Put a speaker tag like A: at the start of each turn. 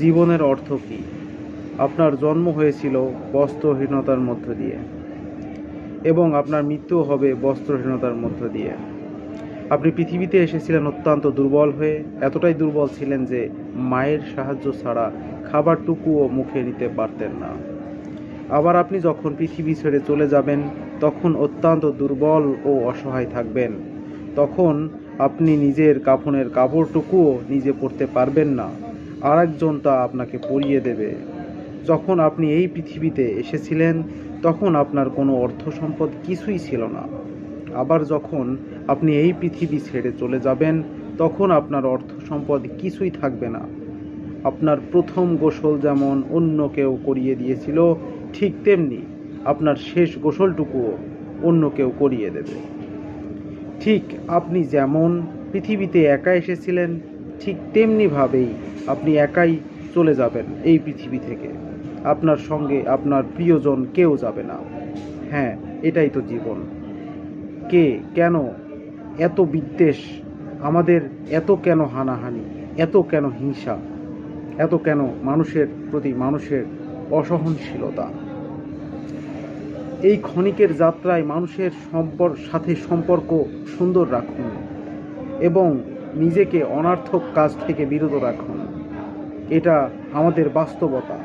A: জীবনের অর্থ কী? আপনার জন্ম হয়েছিল বস্ত্রহীনতার মধ্য দিয়ে এবং আপনার মৃত্যু হবে বস্ত্রহীনতার মধ্য দিয়ে। আপনি পৃথিবীতে এসেছিলেন অত্যন্ত দুর্বল হয়ে, এতটাই দুর্বল ছিলেন যে মায়ের সাহায্য ছাড়া খাবারটুকুও মুখে নিতে পারতেন না। আবার আপনি যখন পৃথিবী ছেড়ে চলে যাবেন তখন অত্যন্ত দুর্বল ও অসহায় থাকবেন। তখন আপনি নিজের কাফনের কাপড়টুকুও নিজে পরতে পারবেন না, আরেকজন তা আপনাকে পরিয়ে দেবে। যখন আপনি এই পৃথিবীতে এসেছিলেন তখন আপনার কোনো অর্থ সম্পদ কিছুই ছিল না। আবার যখন আপনি এই পৃথিবী ছেড়ে চলে যাবেন তখন আপনার অর্থ সম্পদ কিছুই থাকবে না। আপনার প্রথম গোসল যেমন অন্য কেউ করিয়ে দিয়েছিল, ঠিক তেমনি আপনার শেষ গোসলটুকুও অন্য কেউ করিয়ে দেবে। ঠিক আপনি যেমন পৃথিবীতে একা এসেছিলেন, ঠিক তেমনিভাবেই আপনি একাই চলে যাবেন এই পৃথিবী থেকে। আপনার সঙ্গে আপনার প্রিয়জন কেউ যাবে না। হ্যাঁ, এটাই তো জীবন। কে, কেন এত বিদ্বেষ? আমাদের এত কেন হানাহানি, এত কেন হিংসা, এত কেন মানুষের প্রতি মানুষের অসহনশীলতা? এই ক্ষণিকের যাত্রায় মানুষের সাথে সম্পর্ক সুন্দর রাখুন এবং নিজেকে অনর্থক কাজ থেকে বিরত রাখুন। এটা আমাদের বাস্তবতা।